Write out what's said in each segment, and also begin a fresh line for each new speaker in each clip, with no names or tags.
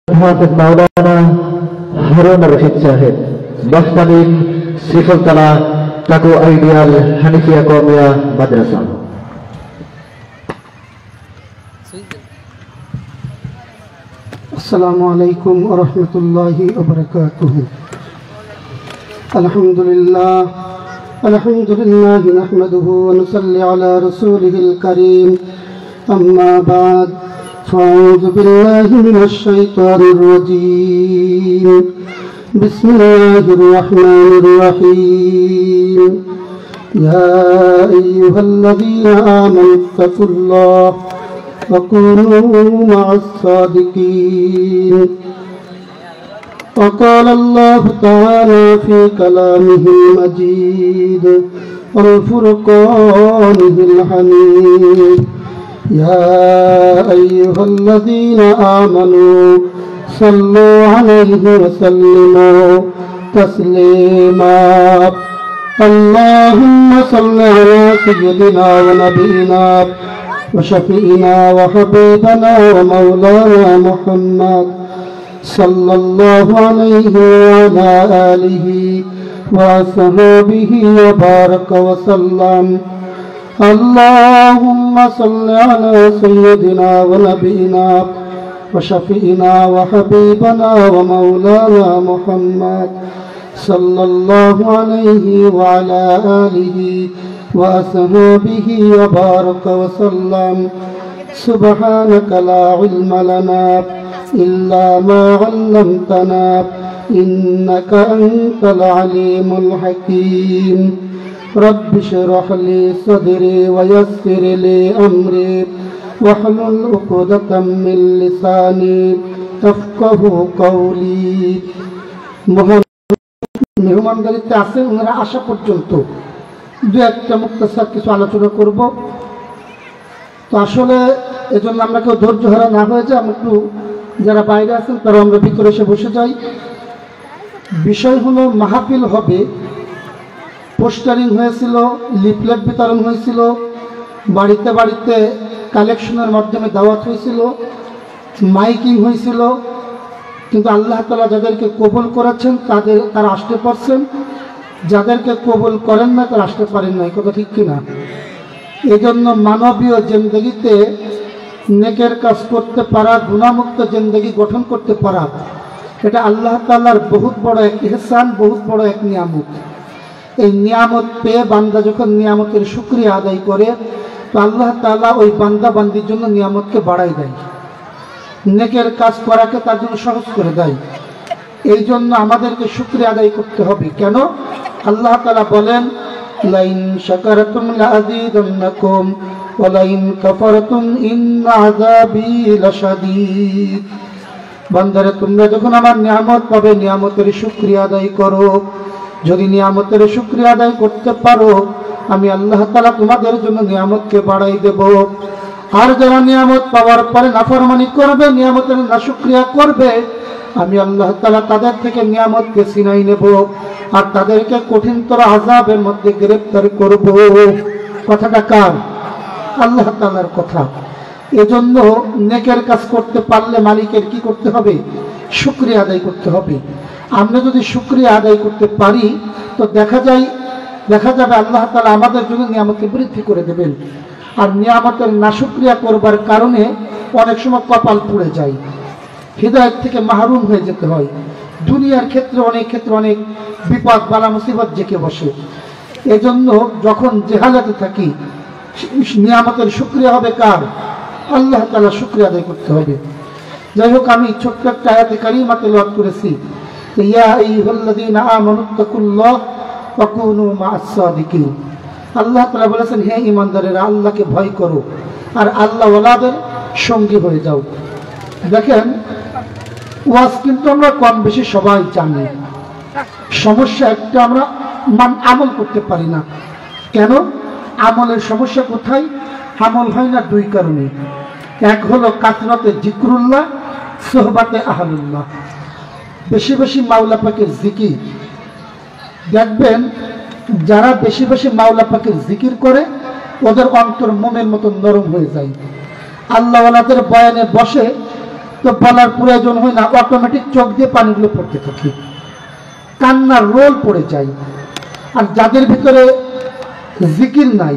হাফেজ মাওলানা হারুন রশিদ সাহেব, বস্তাবিন, শ্রীফলতলা, টাকু আইডিয়াল হানিফিয়া কওমিয়া মাদ্রাসা।
আসসালামু আলাইকুম ওয়া রাহমাতুল্লাহি ওয়া বারাকাতুহু। আলহামদুলিল্লাহ নাহমাদুহু ওয়া নুসাল্লি আলা রাসূলিহিল কারীম। আম্মা বা'দ, ফাআউযু বিল্লাহি মিনাশ শাইতানির রাজীম। বিসমিল্লাহির রাহমানির রাহিম। ইয়া আইয়ুহাল্লাযীনা আমানুত্তাকুল্লাহ وكونوا مع الصادقين. وقال الله تعالى في كلامه المجيد والفرقانه الحميد: يا أيها الذين آمنوا صلوا عليه وسلموا تسليما. اللهم صل على سيدنا ونبينا وشفينا وحبيبنا ومولانا محمد صلى الله عليه وعلى آله وصحبه وبارك وسلم. اللهم صل على سيدنا ونبينا وشفينا وحبيبنا ومولانا محمد صلى الله عليه وعلى آله وأصحابه وبارك وسلم. سبحانك لا علم لنا إلا ما علمتنا إنك أنت العليم الحكيم. رب اشرح لي صدري ويسر لي أمري واحلل عقدة من لساني يفقهوا قولي. মেহমানদারিতে আছেন, ওনারা আসা পর্যন্ত দু একটা মুক্তাসার কিছু আলোচনা করব। তো আসলে এজন্য আমরা কেউ ধৈর্য হারা না হয়ে যায়, আমরা একটু যারা বাইরে আছেন তারা আমরা ভিতরে এসে বসে যাই। বিষয় হলো মাহফিল হবে, পোস্টারিং হয়েছিল, লিফলেট বিতরণ হয়েছিল, বাড়িতে বাড়িতে কালেকশনের মাধ্যমে দাওয়াত হয়েছিল, মাইকিং হয়েছিল, কিন্তু আল্লাহ তাআলা যাদেরকে কবুল করেছেন তারা আসতে পারছেন, যাদেরকে কবুল করেন না তারা আসতে পারেন না। এই কথা ঠিক কিনা? এই জন্য মানবীয় জিন্দগিতে নেকের কাজ করতে পারা, গুনাহমুক্ত জিন্দগি গঠন করতে পারা, এটা আল্লাহ তাআলার বহুত বড় এক ইহসান, বহুত বড় এক নিয়ামত। এই নিয়ামত পেয়ে বান্দা যখন নিয়ামতের শুকরিয়া আদায় করে, তো আল্লাহ তাআলা ওই বান্দা বান্দির জন্য নিয়ামতকে বাড়াই দেয়, নেকের কাজ করাকে তার জন্য সহজ করে দেয়। এই জন্য আমাদেরকে শুকরিয়া আদায় করতে হবে। কেন? আল্লাহ তাআলা বলেন, লাইন শাকারতুম লাযীদান্নাকুম ওয়া লাইন কাফারতুম ইন্না আযাবী লাশাদীদ। বান্দারে, তোমরা যখন আমার নিয়ামত পাবে, নিয়ামতের শুকরিয়া আদায় করো। যদি নিয়ামতের শুকরিয়া আদায় করতে পারো, আমি আল্লাহ তাআলা তোমাদের জন্য নিয়ামতকে বাড়াই দেব। আর যারা নিয়ামত পাওয়ার পরে নাফরমানি করবে, নিয়ামতের নাশুকরিয়া করবে, আমি আল্লাহ তাআলা তাদের থেকে নিয়ামতকে ছিনাই নেব আর তাদেরকে কঠিনতর আযাবের মধ্যে গ্রেফতার করব। কথাটা কার? আল্লাহ তাআলার কথা। এজন্য নেকের কাজ করতে পারলে মালিকের কি করতে হবে? শুকরিয়া আদায় করতে হবে। আমরা যদি শুকরিয়া আদায় করতে পারি, তো দেখা যাবে আল্লাহ তাআলা আমাদের জন্য নিয়ামতকে বৃদ্ধি করে দেবেন। আর নিয়ামতের নাশুকরিয়া করবার কারণে অনেক সময় কপাল পুড়ে যায়, হিদায়াত থেকে মাহরুম হয়ে যেতে হয়। দুনিয়ার ক্ষেত্রে অনেক বিপদ বালা মুসিবত জেকে বসে। এজন্য যখন জেহালাতে থাকি, নিয়ামতের শুকরিয়া হবে কার? আল্লাহ তাআলা শুকরিয়া আদায় করতে হবে। যাই হোক, আমি ছোট্ট একটা আয়াতে কারিমা তেলাওয়াত করেছি, ইয়া আইয়ুহাল্লাযীনা আমানুত্তাকুল্লাহ ওয়া কুনু মা'আস সাদিকিন। আল্লাহ তাআলা বলেছেন, হে ঈমানদারেরা, আল্লাহকে ভয় করো আর আল্লাহ ওয়ালাদের সঙ্গী হয়ে যাও। দেখেন, ওয়াজ কিন্তু আমরা কম বেশি সবাই জানি। সমস্যা একটা, আমরা আমল করতে পারি না। কেন? আমলের সমস্যা কোথায়? আমল হয় না দুই কারণে। এক হলো কাসরাতে জিকরুল্লাহ, সোহবাতে আহলুল্লাহ, বেশি বেশি মাওলা পাকের জিকির। দেখবেন যারা বেশি বেশি মাওলা পাকের জিকির করে, ওদের অন্তর মোমের মতো নরম হয়ে যায়। আল্লাহওয়ালাদের বয়ানে বসে তো বলার প্রয়োজন হয় না, অটোমেটিক চোখ দিয়ে পানিগুলো পড়তে থাকে, কান্নার রোল পড়ে যায়। আর যাদের ভিতরে জিকির নাই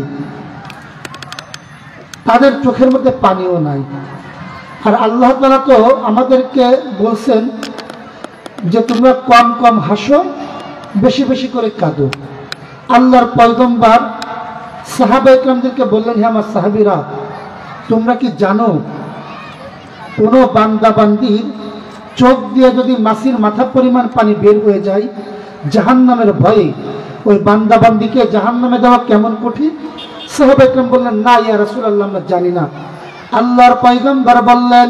তাদের চোখের মধ্যে পানিও নাই। আর আল্লাহ তাআলা তো আমাদেরকে বলছেন যে তোমরা কম কম হাসো, বেশি বেশি করে কাঁদো। আল্লাহর পয়গম্বর সাহাবা ইকরামদেরকে বললেন, হে আমার সাহাবীরা, তোমরা কি জানো কোনো বান্দা বান্দির চোখ দিয়ে যদি মাছির মাথা পরিমাণ পানি বের হয়ে যায়, জাহান্নামের ভয়ে ওই বান্দা বান্দিকে জাহান্নামে দেওয়া কেমন কঠিন? সাহাবা ইকরাম বললেন, না ইয়া রাসূলুল্লাহ, আমরা জানি না। আল্লাহর পয়গম্বর বললেন,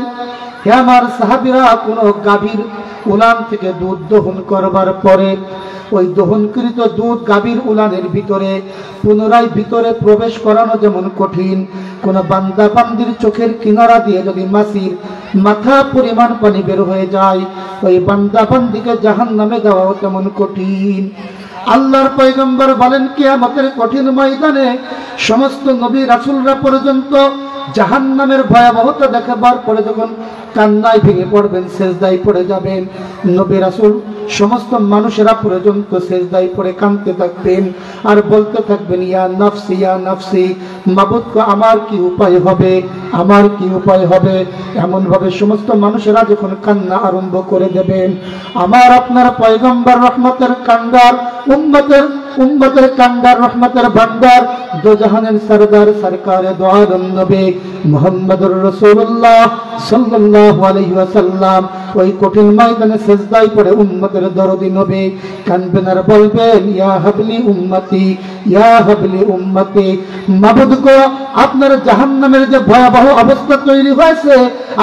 হে আমার সাহাবীরা, কোনো গাভীর উলান থেকে দুধ দহন করবার পরে ওই দহনকৃত দুধ গাভীর উলানের ভিতরে পুনরায় ভিতরে প্রবেশ করানো যেমন কঠিন, কোন বান্দা বান্দির চোখের কিনারা দিয়ে যদি মাছির মাথা পরিমাণ পানি বের হয়ে যায়, ওই বান্দা বান্দিকে জাহান্নামে দেওয়াও তেমন কঠিন। আল্লাহর পয়গম্বর বলেন, কিয়ামতের কঠিন ময়দানে সমস্ত নবী রাসূলরা পর্যন্ত জাহান্নামের ভয়াবহতা দেখাবার পরে যখন কান্নায় ভেঙে পড়বেন, সেজদায় পড়ে যাবেন, নবী রাসূল সমস্ত মানুষেরা পর্যন্ত সেজদায় পড়ে কাঁদতে থাকবেন আর বলতে থাকবেন, ইয়া নফসি ইয়া নফসি, মাবুদ গো, আমার কি উপায় হবে, আমার কি উপায় হবে। এমন ভাবে সমস্ত মানুষেরা যখন কান্না আরম্ভ করে দেবেন, আমার আপনার পয়গম্বর রহমতের কান্ডার উম্মতের কান্ডার রহমতের ভান্ডার দোজাহানের সরদার সরকারে দো আলম নবী মুহাম্মদুর রাসূলুল্লাহ সাল্লাল্লাহু আলাইহি ওয়াসাল্লাম ওই কঠিন ময়দানে সেজদায় পড়ে উম্মতের দরদি নবী কাঁদবেন আর বলবেন, ইয়া হাবলি উম্মতি, ইয়া হাবলি উম্মতি। মাবুদ গো, আপনার জাহান্নামের যে ভয়াবহ অবস্থা তৈরি হয়েছে,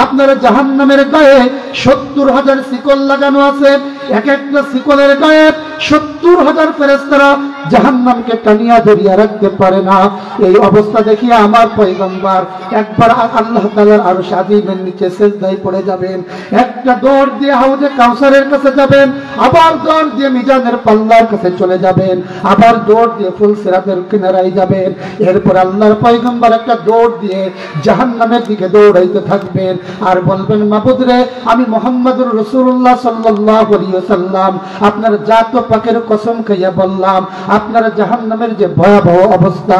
আপনার জাহান্নামের গায়ে ৭০,০০০ শিকল লাগানো আছে, এক একটা শিকলের গায়ে ৭০,০০০ ফেরেশতারা জাহান্নামকে টানিয়া ধরিয়া রাখতে পারে না। এই অবস্থা দেখিয়ে আমার পয়গম্বর একবার আল্লাহ তাআলার আরশ আযীমের নিচে সিজদায় পড়ে যাবেন, একটা দৌড় দিয়ে হাউজে কাউসারের কাছে যাবেন, আবার দৌড় দিয়ে মিজানের পাল্লার কাছে চলে যাবেন, আবার দৌড় দিয়ে ফুলসিরাতের কিনারায় যাবেন। এরপর আল্লাহর পয়গম্বর একটা দৌড় দিয়ে জাহান্নামের দিকে দৌড়াইতে থাকবেন আর বলবেন, মাবুদ রে, আমি মুহাম্মদুর রাসূলুল্লাহ সাল্লাল্লাহু আলাইহি ওয়াসাল্লাম আপনার জাত পাকের কসম খাইয়া বললাম, আপনারা জাহান্নামের যে ভয়াবহ অবস্থা,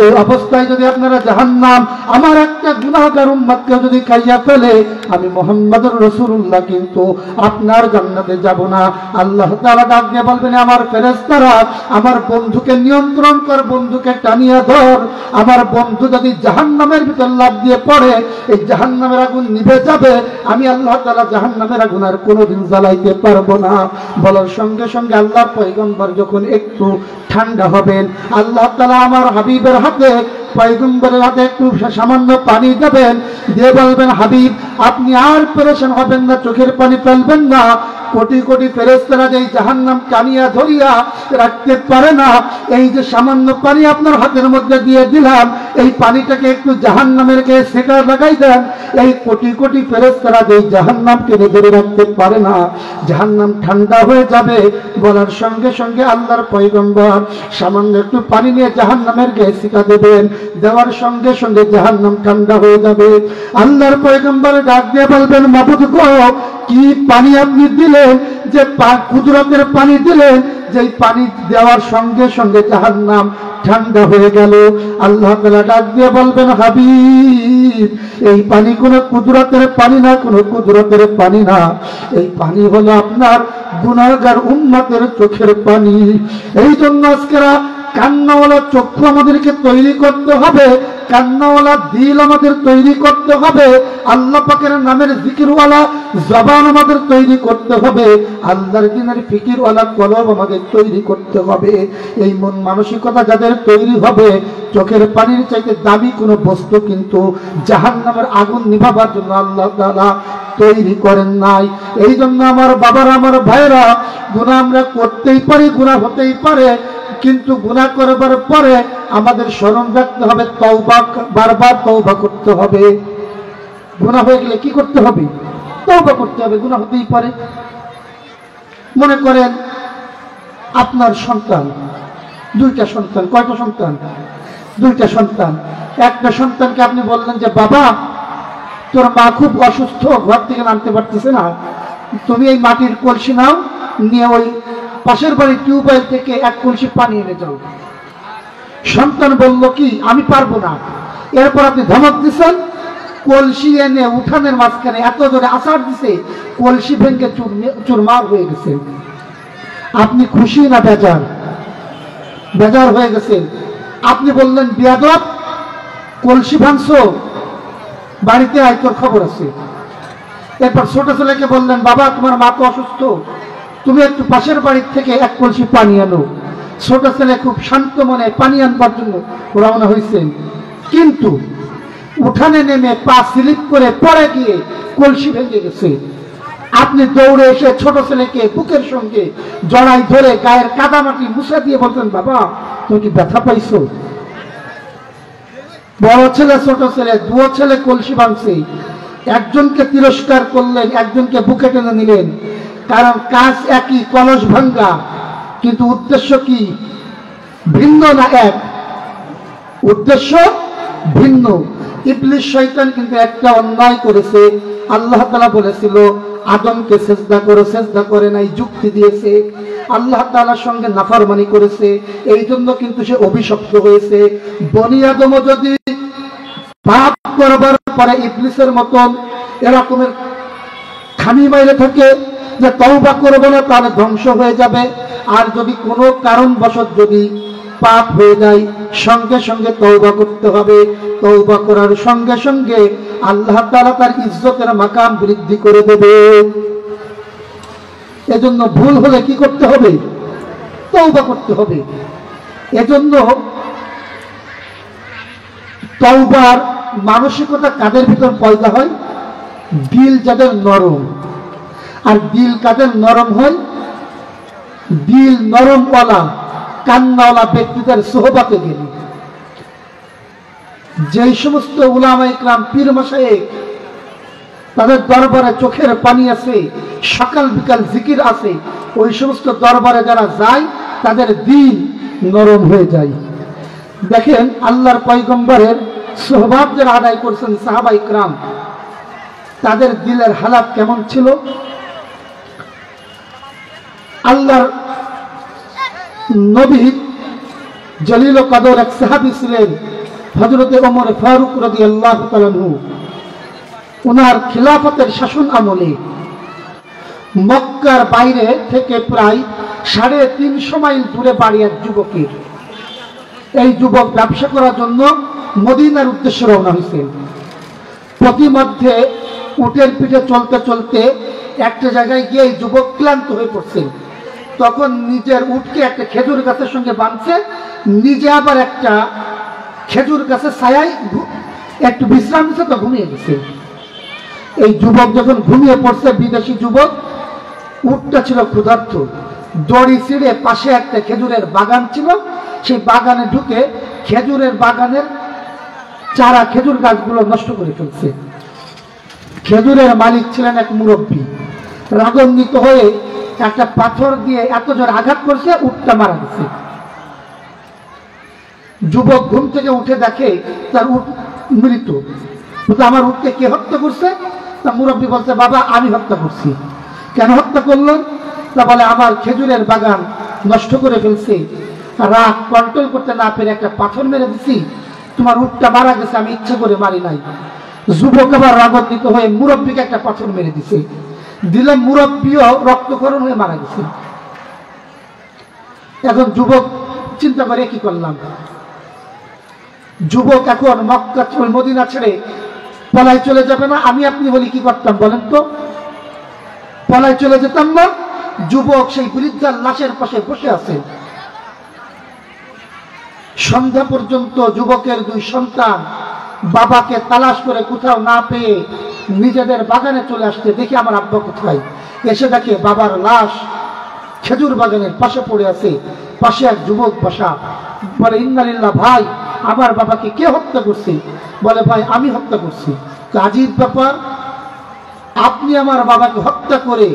এই অবস্থায় যদি আপনারা জাহান্নাম আমার একটা গুনাহগার উম্মতকে যদি খাইয়া ফেলে, আমি মুহাম্মদুর রাসূলুল্লাহ কিন্তু আপনার জান্নাতে যাব না। আল্লাহ তাআলা ডাক দিয়ে বলবেন, আমার ফেরেশতারা, আমার বন্ধুকে নিয়ন্ত্রণ কর, বন্ধুকে টানিয়া ধর। আমার বন্ধু যদি জাহান্নামের ভিতর লাফ দিয়ে পড়ে, এই জাহান্নামের আগুন নিভে যাবে, আমি আল্লাহ তাআলা জাহান্নামের আগুন আর কোনোদিন জ্বালাইতে পারবো না। বলার সঙ্গে সঙ্গে আল্লাহর পয়গম্বর যখন একটু ঠান্ডা হবেন, আল্লাহ তাআলা আমার হাবিবের হাতে, পয়গম্বরের হাতে একটু সামান্য পানি দেবেন, দিয়ে বলবেন, হাবিব, আপনি আর পেরেশান হবেন না, চোখের পানি ফেলবেন না। কোটি কোটি ফেরেশতারা যেই জাহান্নাম টানিয়া ধরিয়া রাখতে পারে না, এই যে সামান্য পানি আপনার হাতের মধ্যে দিয়ে দিলাম, এই পানিটাকে একটু জাহান্নামের গায়ে সেকা লাগাই দেন। এই কোটি কোটি ফেরেশতারা যেই জাহান্নামকে ধরে রাখতে পারে না, জাহান্নাম ঠান্ডা হয়ে যাবে। বলার সঙ্গে সঙ্গে আল্লাহর পয়গম্বর সামান্য একটু পানি নিয়ে জাহান্নামের গায়ে সেকা দেবেন, দেওয়ার সঙ্গে সঙ্গে জাহান্নাম ঠান্ডা হয়ে যাবে। আল্লাহর পয়গম্বর ডাক দিয়ে বলবেন, মাবুদ গো, কি পানি আপনি দিলেন, যে কুদরতের পানি দিলেন, যেই পানি দেওয়ার সঙ্গে সঙ্গে জাহান্নাম ঠান্ডা হয়ে গেল। আল্লাহ তাআলা ডাক দিয়ে বলবেন, হাবিব, এই পানি কোনো কুদরতের পানি না, কোনো কুদরতের পানি না, এই পানি হলো আপনার গুনাহগার উম্মতের চোখের পানি। এই জন্য আজকেরা কান্নাওয়ালা চক্ষু আমাদেরকে তৈরি করতে হবে, কান্নাওয়ালা দিল আমাদের তৈরি করতে হবে, আল্লাহ পাকের নামের জিকিরওয়ালা জবান আমাদের তৈরি করতে হবে, আল্লাহর দিনের ফিকিরওয়ালা কলব আমাদের তৈরি করতে হবে। এই মন মানসিকতা যাদের তৈরি হবে, চোখের পানির চাইতে দামি কোনো বস্তু কিন্তু জাহান্নামের আগুন নিভাবার জন্য আল্লাহ তাআলা তৈরি করেন নাই। এই জন্য আমার বাবারা, আমার ভাইরা, গুনাহ আমরা করতেই পারি, গুনাহ হতেই পারে, কিন্তু গুনাহ করবার পরে আমাদের স্মরণ রাখতে হবে, তওবা, বারবার তওবা করতে হবে। গুনাহ হয়ে গেলে কি করতে হবে? তওবা করতে হবে। গুনাহ হতেই পারে। মনে করেন আপনার সন্তান, দুইটা সন্তান, কয়টা সন্তান? দুইটা সন্তান। একটা সন্তানকে আপনি বললেন যে, বাবা, তোর মা খুব অসুস্থ, ঘর থেকে নামতে পারতেছে না, তুমি এই মাটির কলসি নাও, নিয়ে ওই পাশের বাড়ির টিউবওয়েল থেকে এক কলসি পানি এনে যাও। সন্তান বলল কি আমি পারবো না। এরপর আপনি ধমক দিচ্ছেন, কলসি এনে উঠানের মাঝখানে এত জোরে আছাড় দিছে, কলসি ভেঙে চুরমার হয়ে গেছে। আপনি খুশি না বেজার? বেজার হয়ে গেছেন। আপনি বললেন বিয়াদব, কলসি ভাঙছো, বাড়িতে আয়, তোর খবর আছে। এরপর ছোট ছেলেকে বললেন বাবা তোমার মা তো অসুস্থ, তুমি একটু পাশের বাড়ির থেকে এক কলসি পানি আনো। ছোট ছেলে খুব শান্ত মনে পানি আনবার জন্য রওনা হয়েছেন, কিন্তু উঠানে নেমে পা স্লিপ করে পড়ে গিয়ে কলসি ভেঙে গেছে। আপনি দৌড়ে এসে ছোট ছেলেকে বুকের সঙ্গে জড়াই ধরে গায়ের কাদামাটি মুছে দিয়ে বলতেন বাবা তুমি কি ব্যথা পাইছো? বড় ছেলে ছোট ছেলে দুও ছেলে কলসি ভাঙছে, একজনকে তিরস্কার করলেন, একজনকে বুকে টেনে নিলেন, কারণ কাজ একই, কলস ভাঙ্গা, কিন্তু উদ্দেশ্য কি ভিন্ন না এক? উদ্দেশ্য ভিন্ন। ইবলিস শয়তান কিন্তু একটা অন্যায় করেছে। আল্লাহ তাআলা বলেছিল আদমকে সেজদা করো, সেজদা করে নাই, যুক্তি দিয়েছে। আল্লাহ তাআলার সঙ্গে নাফরমানি করেছে, এই জন্য কিন্তু সে অভিশপ্ত হয়েছে। বনি আদমও যদি পাপ করবার পরে ইবলিসের মতন এরকমের খানি মাইরে থাকে যে তওবা করবে না তাহলে ধ্বংস হয়ে যাবে, আর যদি কোনো কারণবশত যদি পাপ হয়ে যায় সঙ্গে সঙ্গে তওবা করতে হবে। তওবা করার সঙ্গে সঙ্গে আল্লাহ তাআলা তার ইজ্জতের মাকাম বৃদ্ধি করে দেবে। এজন্য ভুল হলে কি করতে হবে? তওবা করতে হবে। এজন্য তওবার মানসিকতা কাদের ভিতর পয়দা হয়? দিল যাদের নরম। আর দিল কাদের নরম হয়? দিল নরমওয়ালা কান্নাওয়ালা ব্যক্তিদের সোহবতে গেলে। যেই সমস্ত উলামা ইকরাম পীর মাশায়েখ তাদের দরবারে চোখের পানি আছে, সকাল বিকাল জিকির আছে, ওই সমস্ত দরবারে যারা যায় তাদের দিল নরম হয়ে যায়। দেখেন আল্লাহর পয়গম্বরের সোহবত যারা আদায় করছেন সাহাবা ইকরাম, তাদের দিলের হালাত কেমন ছিল? আল্লাহর নবী জলিল কদর এক সাহাবী ছিলেন হযরতে ওমর ফারুক রাদিয়াল্লাহু তাআলা আনহু। ওনার খিলাফতের শাসন আমলে মক্কার বাইরে থেকে প্রায় 350 মাইল দূরে বাড়ি এক যুবকের। এই যুবক ব্যবসা করার জন্য মদিনার উদ্দেশ্যে রওনা হয়েছেন। প্রতিমধ্যে উটের পিঠে চলতে চলতে একটা জায়গায় গিয়ে এই যুবক ক্লান্ত হয়ে পড়ছেন। তখন নিজের উটকে একটা খেজুর গাছের সঙ্গে বাঁধছে, নিজে আবার একটা খেজুর গাছের ছায়ায় একটু বিশ্রাম নিচ্ছে, তো ঘুমিয়ে গেছে। এই যুবক যখন ঘুমিয়ে পড়ছে, বিদেশি যুবক, উটটা ছিল ক্ষুধার্ত, দড়ি ছিঁড়ে পাশে একটা খেজুরের বাগান ছিল, সেই বাগানে ঢুকে খেজুরের বাগানের চারা খেজুর গাছগুলো নষ্ট করে ফেলছে। খেজুরের মালিক ছিলেন এক মুরব্বী, রাগান্বিত হয়ে একটা পাথর দিয়ে এত জোর আঘাত করছে, উটটা মারা গেছে। যুবক ঘুম থেকে উঠে দেখে তার উট মৃত। আমার উটকে কে হত্যা করছে? তা মুরব্বী বলছে বাবা আমি হত্যা করছি। কেন হত্যা করলেন? তা বলে আমার খেজুরের বাগান নষ্ট করে ফেলছে, রাগ কন্ট্রোল করতে না পেরে একটা পাথর মেরে দিছি, তোমার উটটা মারা গেছে, আমি ইচ্ছা করে মারি নাই। যুবক আবার রাগান্বিত হয়ে মুরব্বীকে একটা পাথর মেরে দিছে, দিলে মুরব্বীও রক্তক্ষরণ হয়ে মারা গেছে। এখন যুবক চিন্তা করে কি করলাম? যুবক এখন মক্কা মদিনা ছেড়ে পলায় চলে যাবে না? আমি আপনি বলি কি করতাম বলেন তো? পলায় চলে যেতাম না? যুবক সেই বৃদ্ধার লাশের পাশে বসে আছে। সন্ধ্যা পর্যন্ত যুবকের 2 সন্তান বাবাকে তালাশ করে কোথাও না পেয়ে নিজেদের বাগানে চলে আসছে। দেখি আমার আব্বা কোথায়। এসে দেখে বাবার লাশ খেজুর বাগানের পাশে পড়ে আছে, পাশে এক যুবক বসা। বলে ইন্নালিল্লাহ, ভাই আমার বাবাকে কে হত্যা করছে? বলে ভাই আমি হত্যা করছি। আজীব ব্যাপার, আপনি আমার বাবাকে হত্যা করে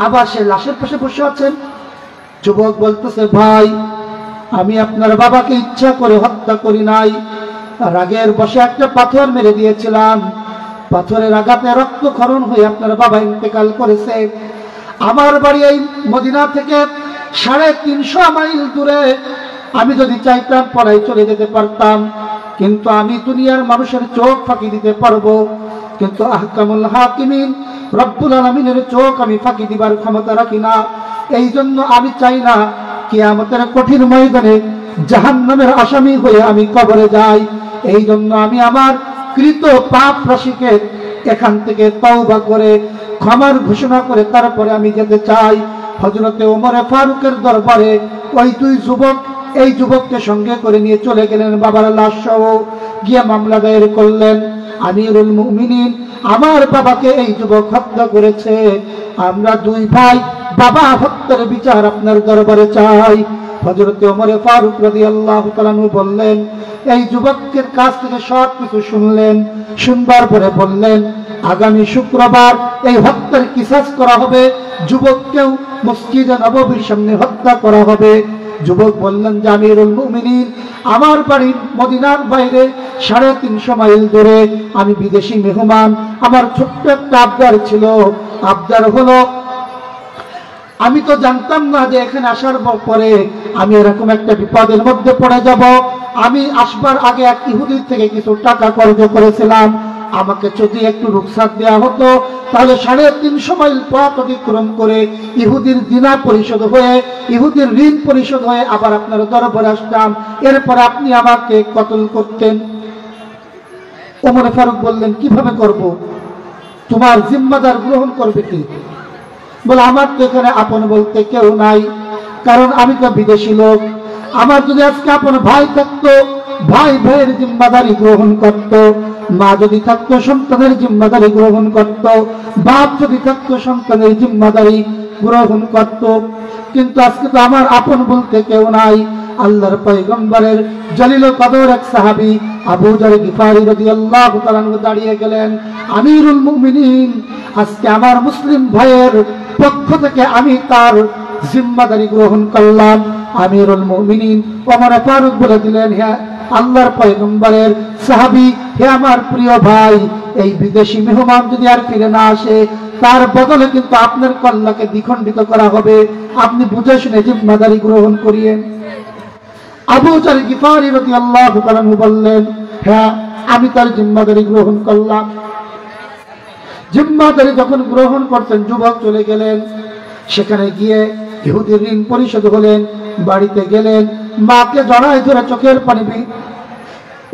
আবার সে লাশের পাশে বসে আছেন। যুবক বলতেছে ভাই আমি আপনার বাবাকে ইচ্ছা করে হত্যা করি নাই, রাগের বসে একটা পাথর মেরে দিয়েছিলাম। পাথরের আঘাতে রক্তক্ষরণ হয়ে আপনার বাবা ইন্তেকাল করেছে। আমার বাড়ি এই মদিনা থেকে 350 মাইল দূরে। আমি যদি চাইতাম পড়াই চলে যেতে পারতাম, কিন্তু আমি দুনিয়ার মানুষের চোখ ফাঁকি দিতে পারবো, কিন্তু আহকামুল হাকিমিন রব্বুল আলামিনের চোখ আমি ফাঁকি দিবার ক্ষমতা রাখি না। এই জন্য আমি চাই না কিয়ামতের কঠিন ময়দানে জাহান্নামের আসামি হয়ে আমি কবরে যাই। এই জন্য আমি আমার কৃত পাপ রাশিকে এখান থেকে তওবা করে ক্ষমার ঘোষণা করে তারপরে আমি যেতে চাই। হযরতে ওমরে ফারুকের দরবারে ওই দুই যুবক এই যুবককে সঙ্গে করে নিয়ে চলে গেলেন, বাবার লাশ সহ গিয়ে মামলা দায়ের করলেন। আমিরুল মুমিনিন, আমার বাবাকে এই যুবক হত্যা করেছে, আমরা দুই ভাই বাবা হত্যার বিচার আপনার দরবারে চাই। হযরতে ওমরে ফারুক রাদিয়াল্লাহু তাআলা আনহু বললেন, এই যুবকের কাছ থেকে সব কিছু শুনলেন, শুনবার পরে বললেন, আগামী শুক্রবার এই হত্যার কিসাস করা হবে, যুবককেও মসজিদে নববীর সামনে হত্যা করা হবে। যুবক বললেন, আমিরুল মুমিনিন, আমার বাড়ি মদিনার বাইরে 350 মাইল দূরে, আমি বিদেশি মেহমান, আমার ছোট্ট একটা আবদার ছিল। আবদার হলো, আমি তো জানতাম না যে এখানে আসার পরে আমি এরকম একটা বিপদের মধ্যে পড়ে যাব। আমি আসবার আগে এক ইহুদির থেকে কিছু টাকা কর্জ করেছিলাম, আমাকে যদি একটু রুখসাত দেওয়া হতো তাহলে 350 মাইল পথ অতিক্রম করে ইহুদির দিনার পরিশোধ হয়ে, ইহুদির ঋণ পরিশোধ হয়ে আবার আপনার দরবারে আসতাম, এরপরে আপনি আমাকে কতল করতেন। ওমর ফারুক বললেন, কিভাবে করব? তোমার জিম্মাদার গ্রহণ করবে কি? বলে, আমার তো এখানে আপন বলতে কেউ নাই, কারণ আমি তো বিদেশি লোক। আমার যদি আজকে আপন ভাই থাকতো, ভাই ভাইয়ের জিম্মাদারি গ্রহণ করত, মা যদি থাকতো সন্তানের জিম্মাদারি গ্রহণ করত, বাপ যদি থাকতো সন্তানের জিম্মাদারি গ্রহণ করত, কিন্তু আজকে তো আমার আপন বলতে কেউ নাই। আল্লাহর পয়গম্বরের জলিল কদর এক সাহাবী আবু যর গিফারি রাদিয়াল্লাহু তাআলা আনহু দাঁড়িয়ে গেলেন, আমিরুল মুমিনিন, আজকে আমার মুসলিম ভাইয়ের পক্ষ থেকে আমি তার জিম্মাদারি গ্রহণ করলাম। আমিরুল মুমিনিন ওমর ফারুক বলে দিলেন, হ্যাঁ আল্লাহর পয়গম্বরের সাহাবী, হে আমার প্রিয় ভাই, এই বিদেশি মেহমান যদি আর ফিরে না আসে, তার বদলে কিন্তু আপনার কল্যাণকে দ্বিখণ্ডিত করা হবে, আপনি বুঝে শুনে জিম্মাদারি গ্রহণ করিয়েন। আবু যর গিফারি রাদিয়াল্লাহু তাআলা আনহু বললেন, হ্যাঁ আমি তার জিম্মাদারি গ্রহণ করলাম। জিম্মাদারি যখন গ্রহণ করতেন, যুবক চলে গেলেন, সেখানে গিয়ে ইহুদির ঋণ পরিশোধ হলেন, বাড়িতে গেলেন, মাকে জড়ায় ধরে চোখের পানি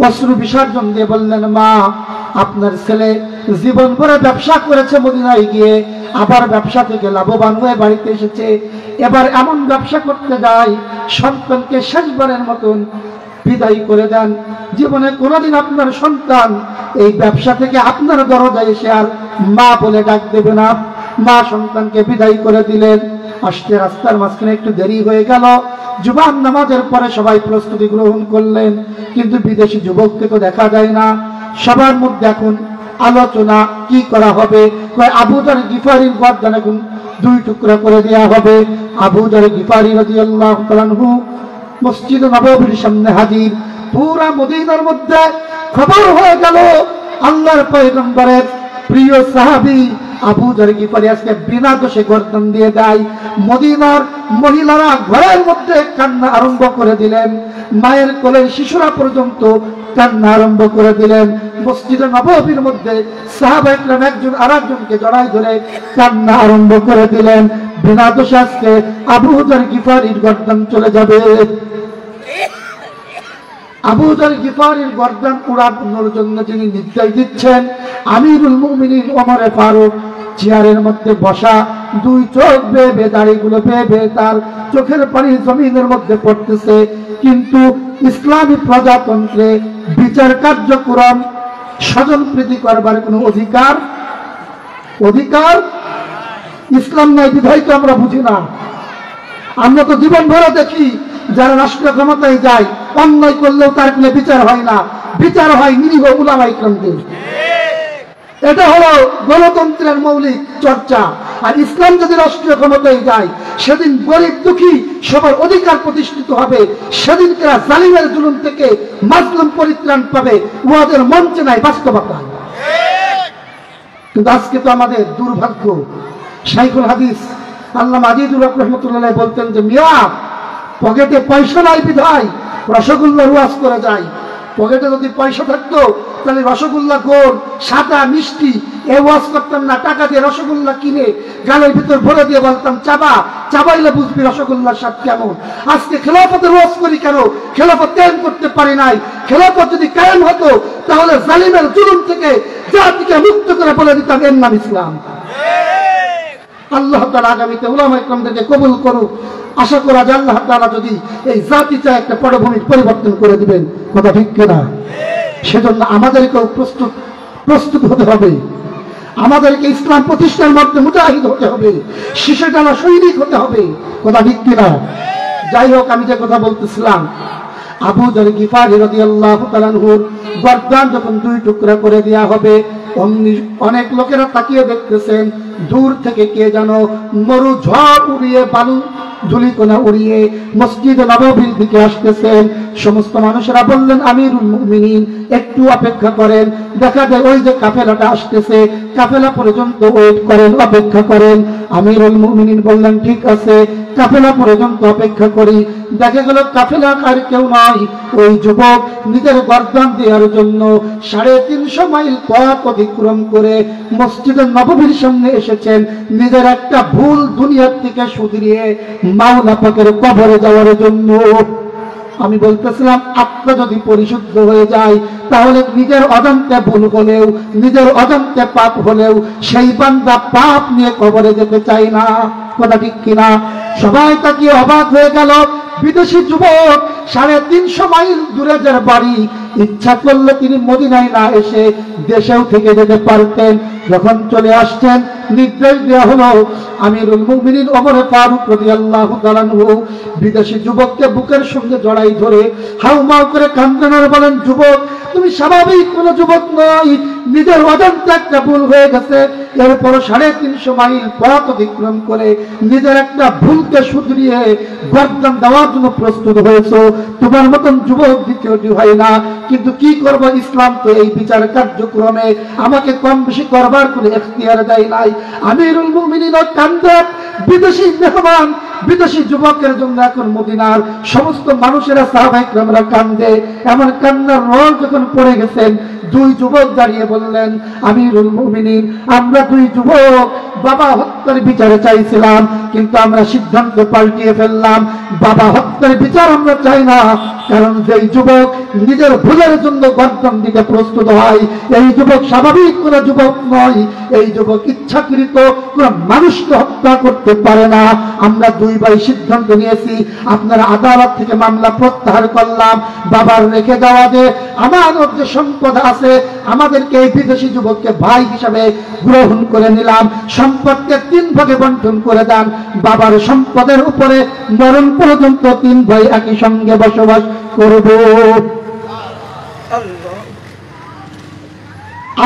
অশ্রু বিসর্জন দিয়ে বললেন, মা, আপনার ছেলে জীবন ভরে ব্যবসা করেছে মদিনায় গিয়ে, আবার ব্যবসা থেকে লাভবান হয়ে বাড়িতে এসেছে, এবার এমন ব্যবসা করতে যায় সন্তানকে শেষবারের মতন বিদায় করে দেন। জীবনে কোনোদিন আপনার সন্তান এই ব্যবসা থেকে আপনার দরজায় এসে আর মা বলে ডাক দেবে না। মা সন্তানকে বিদায় করে দিলেন। আসতে রাস্তার মাঝখানে একটু দেরি হয়ে গেল। জুমার নামাজের পরে সবাই প্রস্তুতি গ্রহণ করলেন, কিন্তু বিদেশি যুবককে তো দেখা যায় না। সবার মধ্যে এখন আলোচনা কি করা হবে। আবু যর গিফারির গর্দান এখন 2 টুকরা করে দেওয়া হবে। আবু যর গিফারি রাদিয়াল্লাহু তাআলা আনহু মসজিদ নববীর সামনে হাজির। পুরা মদিনার মধ্যে খবর হয়ে গেল, আল্লাহর পয়গম্বরের প্রিয় সাহাবী আবু যর গিফারি আজকে বিনা দোষে গর্দান দিয়ে দেয়। মদিনার মহিলারা ঘরের মধ্যে কান্না আরম্ভ করে দিলেন, মায়ের কোলের শিশুরা পর্যন্ত কান্না আরম্ভ করে দিলেন। মসজিদে নববীর মধ্যে সাহাবায়ে কেরাম একজন আরেকজনকে জড়ায় ধরে কান্না আরম্ভ করে দিলেন। বিনা দোষে আজকে আবু যর গিফারির গর্দান চলে যাবে। আবু যর গিফারির গর্দান উড়ানোর জন্য যিনি নির্দেশ দিচ্ছেন, আমিরুল মুমিনিন ওমর ফারুক, চেয়ারের মধ্যে বসা, 2 চোখ বেয়ে দাড়িগুলো বেয়ে তার চোখের পানি জমিনের মধ্যে পড়তেছে। কিন্তু ইসলামী প্রজাতন্ত্রে বিচার কার্যক্রম স্বজন প্রীতি করবার কোনো অধিকার ইসলাম নাই, বিধায় তো আমরা বুঝি না। আমরা তো জীবন ভরে দেখি যারা রাষ্ট্রীয় ক্ষমতায় যায়, অন্যায় করলেও তার কোনো বিচার হয় না, বিচার হয় নিরীহ উলামায়ে কেরামদের। এটা হলো গণতন্ত্রের মৌলিক চর্চা। আর ইসলাম যদি রাষ্ট্রীয় ক্ষমতায় যায়, সেদিন গরিব দুঃখী সবার অধিকার প্রতিষ্ঠিত হবে, সেদিন তারা জালিমের জুলুম থেকে মাজলুম পরিত্রাণ পাবে। উহাদের মঞ্চে নাই বাস্তবতা। কিন্তু আজকে তো আমাদের দুর্ভাগ্য। শাইখুল হাদিস আল্লামা আজিজুল হক রহমতুল্লাহ বলতেন যে মিয়া পকেটে পয়সা নাই বিধায় রসগোল্লা ওয়াজ করে যায়, পকেটে যদি পয়সা থাকতো তাহলে রসগোল্লা গোল সাদা মিষ্টি এ ওয়াজ করতাম না, টাকা দিয়ে রসগোল্লা কিনে গালের ভিতর ভরে দিয়ে বলতাম চাবা, চাবাইলে বুঝবি রসগোল্লার স্বাদ কেমন। আজকে খেলাফতের ওয়াজ করি কেন? খেলাফত কায়েম করতে পারি নাই। খেলাফত যদি কায়েম হতো তাহলে জালিমের জুলুম থেকে জাতিকে মুক্ত করে বলে দিতাম এর নাম ইসলাম। আল্লাহ তাআলা আগামীতে উলামা ইকরামদেরকে কবুল করুক। আশা করা যায় আল্লাহ তাআলা যদি এই জাতিটা একটা পটভূমির পরিবর্তন করে দিবেন, কথা ঠিক কিনা? সেজন্য আমাদেরকেও প্রস্তুত হতে হবে। আমাদেরকে ইসলাম প্রতিষ্ঠার মধ্যে মুজাহিদ হতে হবে, শীষে টানা সৈনিক হতে হবে, কথা ঠিক কিনা? যাই হোক, আমি যে কথা বলতেছিলাম, আবু যর গিফারী রাদিয়াল্লাহু তাআলা আনহুর গর্দান যখন দুই টুকরা করে দেওয়া হবে, অনেক লোকেরা তাকিয়ে দেখতেছেন, দূর থেকে কে যেন মরু ঝড় উড়িয়ে বালু ধুলিকণা উড়িয়ে মসজিদে নববীর দিকে আসতেছেন। সমস্ত মানুষেরা বললেন আমিরুল মুমিনিন একটু অপেক্ষা করেন। দেখা যায় ওই যে কাফেলাটা আসতেছে, কাফেলা পর্যন্ত ওয়েট করেন, অপেক্ষা করেন। আমিরুল মুমিনিন বললেন ঠিক আছে, কাফেলা পর্যন্ত অপেক্ষা করি। দেখা গেল কাফেলা আর কেউ নয়, ওই যুবক নিজের গর্দান দেওয়ার জন্য 350 মাইল পথ অতিক্রম করে মসজিদের নববীর সামনে এসেছেন, নিজের একটা ভুল দুনিয়ার থেকে শুধরিয়ে মাওলা পাকের কবরে যাওয়ার জন্য। আমি বলতেছিলাম আত্মা যদি পরিশুদ্ধ হয়ে যায় তাহলে নিজের অজান্তে ভুল হলেও, নিজের অজান্তে পাপ হলেও সেই বান্দা পাপ নিয়ে কবরে যেতে চায় না, কথা ঠিক কিনা? সবাই তাকিয়ে অবাক হয়ে গেল। বিদেশি যুবক 350 মাইল দূরে যার বাড়ি, ইচ্ছা করলে তিনি মদিনায় না এসে দেশেও থেকে যেতে পারতেন। যখন চলে আসছেন, নির্দেশ দেওয়া হলো আমিরুল মুমিনিন ওমর ফারুক রাদিয়াল্লাহু তাআলা আনহু বিদেশি যুবককে বুকের সঙ্গে জড়াই ধরে হাউমাউ করে কাঁদলেন আর বলেন, যুবক তুমি স্বাভাবিক কোনো যুবক নয়, নিজের অজান্তে একটা ভুল হয়ে গেছে। এরপর 350 মাইল পথ অতিক্রম করে নিজের একটা ভুলকে শুধরিয়ে গর্দান দেওয়ার জন্য প্রস্তুত হয়েছে। তোমার মতন যুবক দ্বিতীয়টি হয় না। কিন্তু কি করব, ইসলাম তো এই বিচার কার্যক্রমে আমাকে কম বেশি করবার কোনো এখতিয়ার দেয় নাই। আমিরুল মুমিনিন কান্দেন, বিদেশি মেহমান, বিদেশি যুবকের জন্য এখন মদিনার সমস্ত মানুষেরা সাহাবায়ে কেরামরা কান্দে। এমন কান্নার রোল যখন পড়ে গেছেন, দুই যুবক দাঁড়িয়ে বললেন, আমিরুল মুমিনিন আমরা দুই যুবক বাবা হত্যার বিচারে চাইছিলাম, কিন্তু আমরা সিদ্ধান্ত পাল্টিয়ে ফেললাম। বাবা হত্যার বিচার আমরা চাই না, কারণ যেই যুবক নিজের ভুলের জন্য গর্দান দিতে প্রস্তুত হয়, এই যুবক স্বাভাবিক কোনো যুবক নয়। এই যুবক ইচ্ছাকৃত কোনো মানুষকে হত্যা করতে পারে না। আমরা দুই ভাই সিদ্ধান্ত নিয়েছি, আপনার আদালত থেকে মামলা প্রত্যাহার করলাম। বাবার রেখে দেওয়া যে আমানত যে সম্পদ আছে, আমাদেরকে এই বিদেশি যুবককে ভাই হিসাবে গ্রহণ করে নিলাম। সম্পদকে 3 ভাগে বন্টন করে দেন। বাবার সম্পদের উপরে মরণ পর্যন্ত 3 ভাই একই সঙ্গে বসবাস করব।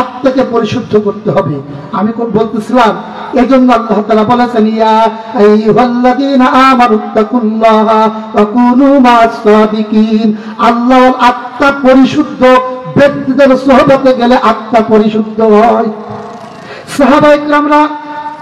আত্মাকে পরিশুদ্ধ করতে হবে। আমি বলতেছিলাম এজন্য আল্লাহ তাআলা বলেছেন, ইয়া আইয়ুহাল্লাযীনা আমানুত্তাকুল্লাহা ওয়া কুনু মা'আস সাদিকিন। আল্লাহর আত্মা পরিশুদ্ধ ব্যক্তিদের সোহবতে গেলে আত্মা পরিশুদ্ধ হয়। সাহাবায়ে কেরামরা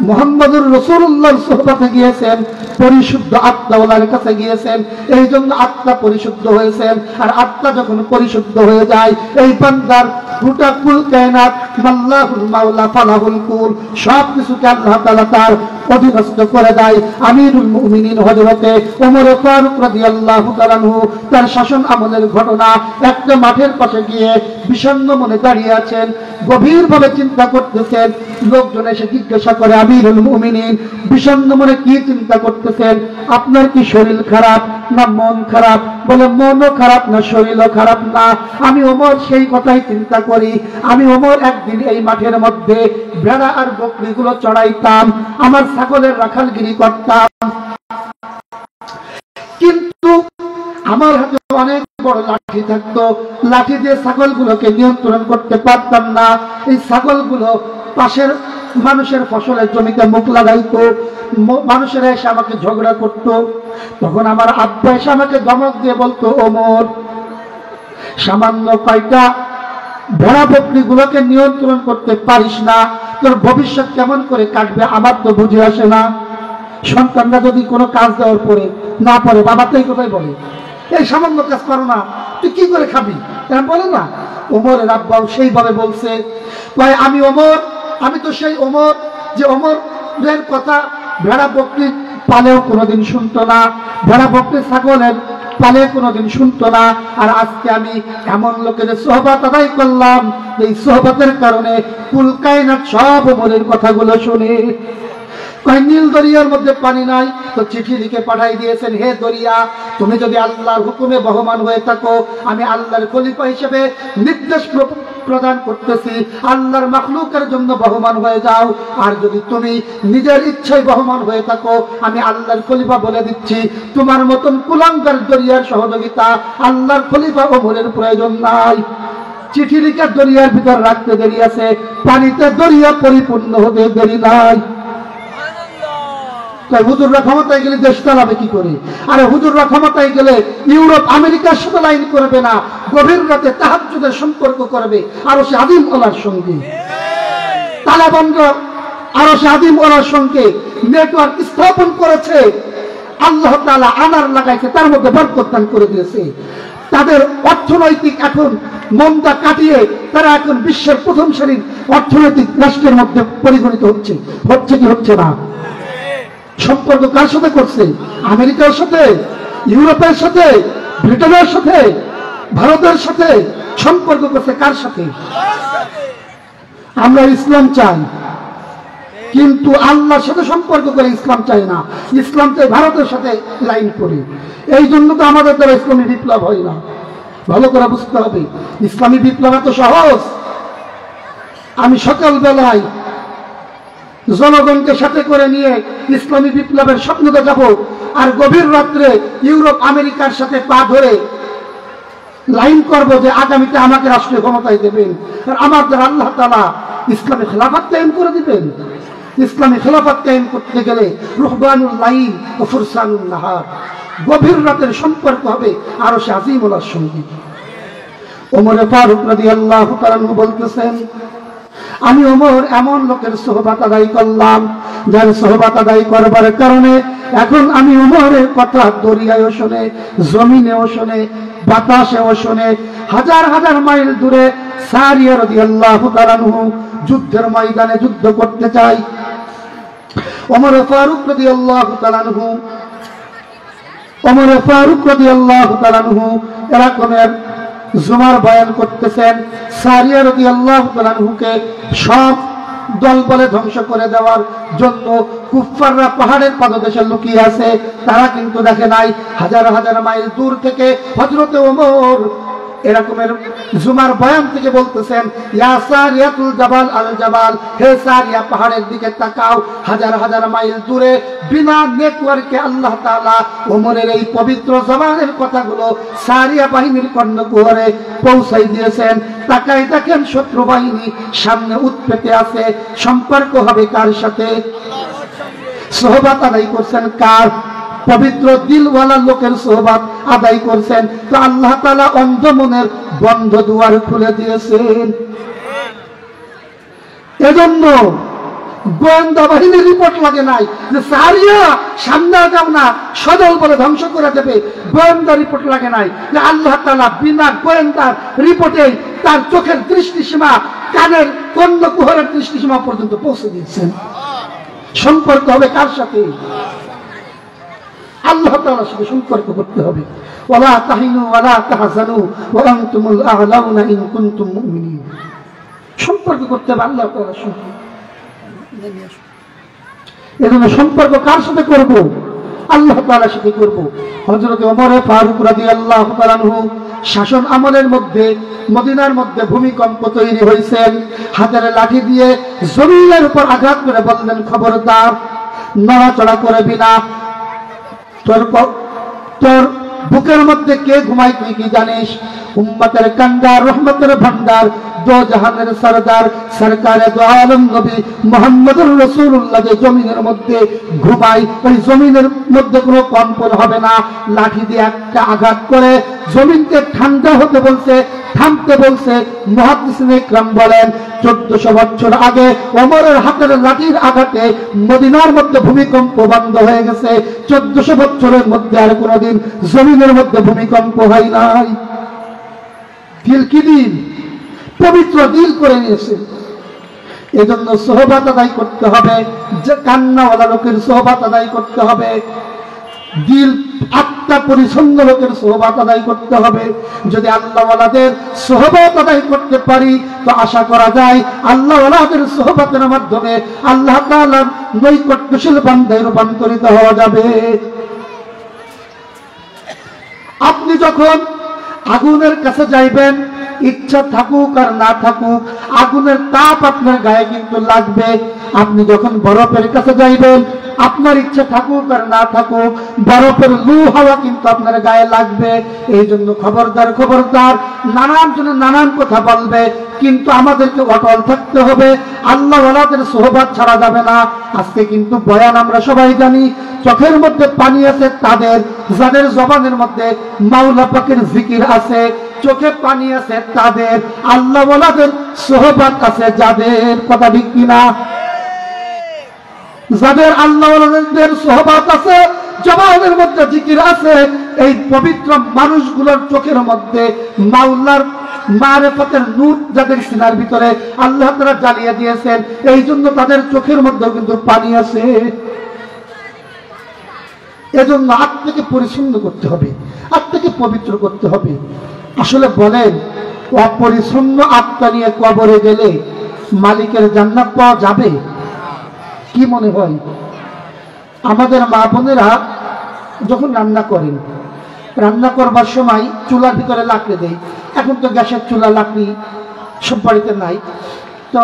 মুহাম্মদুর রাসূলুল্লাহর সোহবতে গিয়েছেন, পরিশুদ্ধ আত্মাওয়ালার কাছে গিয়েছেন, এই জন্য আত্মা পরিশুদ্ধ হয়েছেন। আর আত্মা যখন পরিশুদ্ধ হয়ে যায়, এই বান্দার গোটা কুল কায়নাত মাল্লাহুল মাওলা ফালাহুল কুল সব কিছুকে আল্লাহ তাআলা তার অধীনস্থ করে দেয়। আমিরুল মুমিনিন হযরতে ওমর ফারুক রাদিয়াল্লাহু তাআলা আনহু তার শাসন আমলের ঘটনা, একটা মাঠের পাশে গিয়ে বিষণ্ণ মনে দাঁড়িয়ে আছেন, গভীরভাবে চিন্তা করতেছেন। লোকজন এসে জিজ্ঞাসা করে, আমিরুল মুমিনিন বিষণ্ণ মনে কি চিন্তা করতেছেন? আপনার কি শরীর খারাপ না মন খারাপ? বলে মনও খারাপ না শরীরও খারাপ না। আমি ওমর সেই কথাই চিন্তা করি। আমি ওমর একদিন এই মাঠের মধ্যে ভেড়া আর বকরিগুলো চড়াইতাম, আমার ছাগলের রাখালগিরি করতাম, কিন্তু আমার হাতে অনেক বড় লাঠি থাকতো, লাঠি দিয়ে ছাগলগুলোকে নিয়ন্ত্রণ করতে পারতাম না। এই ছাগলগুলো পাশের মানুষের ফসলের জমিতে মুখ লাগাইতো, মানুষেরা এসে আমাকে ঝগড়া করত। তখন আমার আব্বা এসে আমাকে ধমক দিয়ে বলতো, ওমর সামান্য কয়টা ভেড়া বকরিগুলোকে নিয়ন্ত্রণ করতে পারিস না, তোর ভবিষ্যৎ কেমন করে কাটবে আমার তো বুঝে আসে না। সন্তানরা যদি কোনো কাজ দেওয়ার পরে না পারে, বাবা তো এই কথাই বলে, এই সামান্য কাজ করো না, তুই কি করে খাবি, এরকম বলে না? ওমরের আব্বাও সেইভাবে বলছে, ভাই আমি ওমর, আমি তো সেই ওমর যে ওমরের কথা ভেড়া বকরি পালেও কোনোদিন শুনতো না, ভেড়া বকরি ছাগলের পালে কোনোদিন শুনতো না। আর আজকে আমি এমন লোকের সোহবত আদায় করলাম, এই সোহবতের কারণে কুল কায়নাত সব ওমরের কথাগুলো শুনে। নীল দরিয়ার মধ্যে পানি নাই, তো চিঠি লিখে পাঠাই দিয়েছেন, হে দরিয়া, তুমি যদি আল্লাহর হুকুমে বহমান হয়ে থাকো, আমি আল্লাহর খলিফা হিসেবে নির্দেশ প্রদান করতেছি, আল্লাহর মাখলুকের জন্য বহমান হয়ে যাও। আর যদি তুমি নিজের ইচ্ছায় বহমান হয়ে থাকো, আমি আল্লাহর খলিফা বলে দিচ্ছি, তোমার মতন কুলাঙ্গার দরিয়ার সহযোগিতা আল্লাহর খলিফা ওমরের প্রয়োজন নাই। চিঠি লিখে দরিয়ার ভিতর রাখতে দেরি আছে, পানিতে দরিয়া পরিপূর্ণ হতে দেরি নাই। তাই হুজুররা ক্ষমতায় গেলে দেশ চালাবে কি করে? আরে হুজুররা ক্ষমতায় গেলে ইউরোপ আমেরিকার সাথে লাইন করবে না, গভীর রাতে তাহাজ্জুদের সম্পর্ক করবে আরো সে আদিম ওলার সঙ্গে। তালেবানরা আরো সে আদিম ওলার সঙ্গে নেটওয়ার্ক স্থাপন করেছে, আল্লাহ তাআলা আনার লাগাইছে, তার মধ্যে বরকত দান করে দিয়েছে। তাদের অর্থনৈতিক এখন মন্দা কাটিয়ে তারা এখন বিশ্বের প্রথম শ্রেণীর অর্থনৈতিক রাষ্ট্রের মধ্যে পরিগণিত হচ্ছে। হচ্ছে কি হচ্ছে না? সম্পর্ক কার সাথে করছে? আমেরিকার সাথে, ইউরোপের সাথে, ব্রিটেনের সাথে, ভারতের সাথে সম্পর্ক করছে। কার সাথে? আমরা ইসলাম চাই, কিন্তু আল্লাহর সাথে সম্পর্ক করে ইসলাম চাই না, ইসলাম চাই ভারতের সাথে লাইন করে। এই জন্য তো আমাদের দ্বারা ইসলামী বিপ্লব হয় না। ভালো করে বুঝতে হবে, ইসলামী বিপ্লব এত সহজ। আমি সকালবেলায় জনগণকে সাথে করে নিয়ে ইসলামী বিপ্লবের স্বপ্ন দেখাবো, আর গভীর রাত্রে ইউরোপ আমেরিকার সাথে পা ধরে লাইন করবো যে আগামীতে আমাকে রাষ্ট্রীয় ক্ষমতায় দেবেন, আর আমার দ্বারা আল্লাহ তাআলা ইসলামী খেলাফত কায়েম করে দিবেন। ইসলামী খেলাফত কায়েম করতে গেলে রুহবানুল লাইল ও ফুরসানুন নাহার, গভীর রাতের সম্পর্ক হবে আরো সে আজিমুল্লাহর সঙ্গে। ওমর ফারুক রাদিয়াল্লাহু তাআলা বলতেছেন, আমি ওমর এমন লোকের সোহবত আদায় করলাম, যার সোহবত আদায় করবার কারণে এখন আমি ওমরের কথা দরিয়ায়ও শোনে, জমিনেও শোনে, বাতাসেও শোনে। হাজার হাজার মাইল দূরে সারিয়া রাদিয়াল্লাহু তাআলা যুদ্ধের ময়দানে যুদ্ধ করতে চাই। ওমর ফারুক রাদিয়াল্লাহু তাআলা এরকমের জুমার বয়ান করতেছেন। সারিয়া রাদিয়াল্লাহু তাআলা আনহুকে সব দল বলে ধ্বংস করে দেওয়ার জন্য কুফফাররা পাহাড়ের পাদদেশে লুকিয়ে আছে, তারা কিন্তু দেখে নাই। হাজার হাজার মাইল দূর থেকে হযরত ওমর এরকমের জুমার বয়ান থেকে বলতেছেন, ইয়া সারিয়াতুল জাবাল আল জাবাল, হে সারিয়া পাহাড়ের দিকে তাকাও। হাজার হাজার মাইল দূরে বিনা নেটওয়ার্কে আল্লাহ তাআলা ওমরের এই পবিত্র জবানের কথাগুলো সারিয়া বাহিনীর কর্ণকুহরে পৌঁছাই দিয়েছেন। তাকাই দেখেন শত্রু বাহিনী সামনে উৎপেতে আছে, সম্পর্ক হবে কার সাথে? সোহবত আদায় করছেন কার? পবিত্র দিলওয়ালা লোকের সোহবত আদায় করছেন। তো আল্লাহ তাআলা অন্ধ মনের বন্ধ দুয়ার খুলে দিয়েছেন। এজন্য গোয়েন্দা বাহিনীর রিপোর্ট লাগে নাই যে সারিয়া সামনে যাও না, সদল বলে ধ্বংস করে দেবে। গোয়েন্দা রিপোর্ট লাগে নাই যে আল্লাহ তাআলা বিনা গোয়েন্দার রিপোর্টে তার চোখের দৃষ্টিসীমা, কানের কর্ণকুহরের দৃষ্টিসীমা পর্যন্ত পৌঁছে দিয়েছেন। সম্পর্ক হবে কার সাথে? আল্লাহ তাআলার সাথে সম্পর্ক করতে হবে। ওয়ালা তাহিনু ওয়ালা তাহজানু ওয়া আনতুমুল আ'লাউনা ইন কুনতুম মুমিনিন। সম্পর্ক করতে হবে আল্লাহ তাআলার সাথে। এজন্য সম্পর্ক কার সাথে করব? আল্লাহ তাআলার সাথে করব। হযরত ওমর ফারুক রাদিয়াল্লাহু তাআলা আনহু শাসন আমলের মধ্যে মদিনার মধ্যে ভূমিকম্প তৈরি হয়েছে। হাতের লাঠি দিয়ে জমিনের উপর আঘাত করে বললেন, খবরদার, নড়াচড়া করবি না। তোর বুকের মধ্যে কে ঘুমায় তুই কি জানিস? উম্মতের কান্ডার, রহমতের ভান্ডার, দো জাহানের সরদার, সরকারে দো আলম নবী মুহাম্মদুর রাসূলুল্লাহ যে জমিনের মধ্যে ঘুমায়, ওই জমিনের মধ্যে কোনো কম্পন হবে না। লাঠি দিয়ে একটা আঘাত করে জমিনকে ঠান্ডা হতে বলছে, থামতে বলছে। মুহাদ্দিসিনে ইকরাম বলেন 1400 বছর আগে ওমরের হাতের লাঠির আঘাতে মদিনার মধ্যে ভূমিকম্প বন্ধ হয়ে গেছে। 1400 বছরের মধ্যে আর কোনোদিন জমিনের মধ্যে ভূমিকম্প হয় নাই। দিল কি দিল, পবিত্র দিল করে নিয়েছে। এজন্য সোহবাত আদায় করতে হবে, যে কান্নাওয়ালা লোকের সোহবাত আদায় করতে হবে, দিল আত্মা পরিচ্ছন্ন লোকের সোহবাত আদায় করতে হবে। যদি আল্লাহওয়ালাদের সোহবাত আদায় করতে পারি তো আশা করা যায় আল্লাহওয়ালাদের সোহবাতের মাধ্যমে আল্লাহ তাআলার নৈকট্যশীল বান্দায় রূপান্তরিত হওয়া যাবে। আপনি যখন আগুনের কাছে যাইবেন, ইচ্ছা থাকুক আর না থাকুক আগুনের তাপ আপনার গায়ে কিন্তু লাগবে। আপনি যখন বরফের কাছে যাইবেন, আপনার ইচ্ছা থাকুক আর না থাকুক বরফের লু হাওয়া কিন্তু আপনার গায়ে লাগবে। এই জন্য খবরদার খবরদার, নানান জনে নানান কথা বলবে, কিন্তু আমাদেরকে অটল থাকতে হবে। আল্লাহওয়ালাদের সোহবাত ছাড়া যাবে না। আজকে কিন্তু বয়ান আমরা সবাই জানি, চোখের মধ্যে পানি আছে তাদের, যাদের জবানের মধ্যে মাওলা পাকের জিকির আছে, চোখে পানি আছে তাদের, আল্লাহওয়ালাদের সোহবাত আছে যাদের। কথা ঠিক কিনা? যাদের আল্লাহওয়ালাদের সোহবাত আছে, জবানের মধ্যে জিকির আছে, এই পবিত্র মানুষগুলোর চোখের মধ্যে মাওলার মারিফতের নূর যাদের সিনার ভিতরে আল্লাহ তাআলা জ্বালিয়ে দিয়েছেন, এই জন্য তাদের চোখের মধ্যে কিন্তু পানি আছে। এজন্য আত্মাকে পরিচ্ছন্ন করতে হবে, আত্মাকে পবিত্র করতে হবে। আসলে বলেন, অপরিচ্ছন্ন আত্মা নিয়ে কবরে গেলে মালিকের জান্নাত পাওয়া যাবে? কি মনে হয়? আমাদের মা বোনেরা যখন রান্না করেন, রান্না করবার সময় চুলার ভিতরে লাকড়ি দেয়। এখন তো গ্যাসের চুলা, লাকড়ি সব বাড়িতে নাই। তো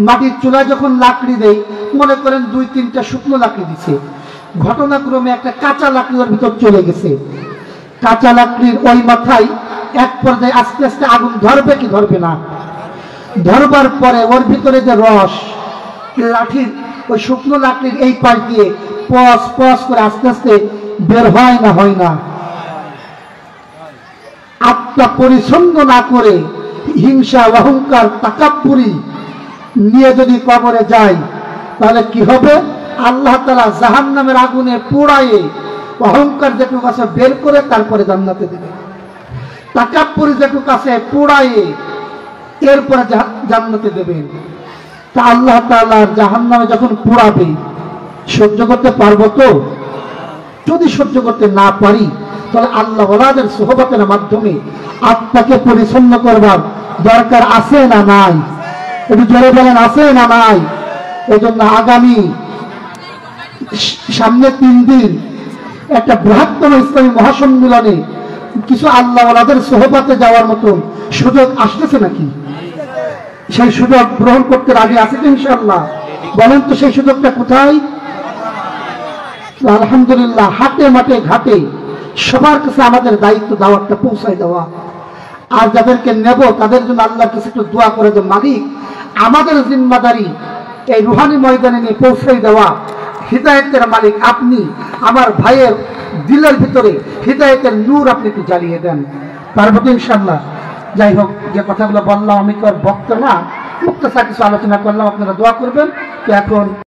মাটির চুলায় যখন লাকড়ি দেয়, মনে করেন 2-3টা শুকনো লাকড়ি দিছে, ঘটনাক্রমে একটা কাঁচা লাকড়ি ওর ভিতর চলে গেছে। কাঁচা লাকড়ির ওই মাথায় এক পর্যায়ে আস্তে আস্তে আগুন ধরবে কি ধরবে না? ধরবার পরে ওর ভিতরে যে রস, লাঠির ওই শুকনো লাকড়ির এই পাশ দিয়ে পস পস করে আস্তে আস্তে বের হয় না? হয় না? আত্মা পরিচ্ছন্ন না করে হিংসা, অহংকার, তাকাব্বুরি নিয়ে যদি কবরে যায়, তাহলে কি হবে? আল্লাহ তাআলা জাহান্নামের আগুনে পোড়ায়ে অহংকার যেটুকু আছে বের করে তারপরে জান্নাতে দেবে। তাকাব্বুরি যেটুকু আছে পোড়ায়ে এরপরে জান্নাতে দেবেন। তা আল্লাহ তাআলা জাহান্নামে যখন পোড়াবে সহ্য করতে পারবো তো? যদি সহ্য করতে না পারি, তাহলে আল্লাহওয়ালাদের সোহবতের মাধ্যমে আত্মাকে পরিচ্ছন্ন করবার দরকার আছে না নাই? একটু জোরে বলেন, আছে না নাই? এই জন্য আগামী সামনে 3 দিন একটা বৃহত্তম ইসলামী মহাসম্মেলনে কিছু আল্লাহওয়ালাদের সোহবতে যাওয়ার মতন সুযোগ আসতেছে নাকি? সেই সুযোগ গ্রহণ করতে রাজি আছে তো ইনশাআল্লাহ? বলেন তো সেই সুযোগটা কোথায়? আলহামদুলিল্লাহ, হাটে মাঠে ঘাটে সবার কাছে আমাদের দায়িত্ব দাওয়াতটা পৌঁছায় দেওয়া। আর যাদেরকে নেব তাদের জন্য আল্লাহর কাছে একটু দোয়া করে যে মালিক, আমাদের জিম্মাদারি এই রুহানি ময়দানে নিয়ে পৌঁছাই দেওয়া। হিদায়াতের মালিক আপনি, আমার ভাইয়ের দিলের ভিতরে হিদায়াতের নূর আপনি একটু জ্বালিয়ে দেন। পারবো তো ইনশাআল্লাহ? যাই হোক, যে কথাগুলো বললাম আমি তো আর বক্তা না, মুক্তাসার কিছু আলোচনা করলাম, আপনারা দোয়া করবেন। তো এখন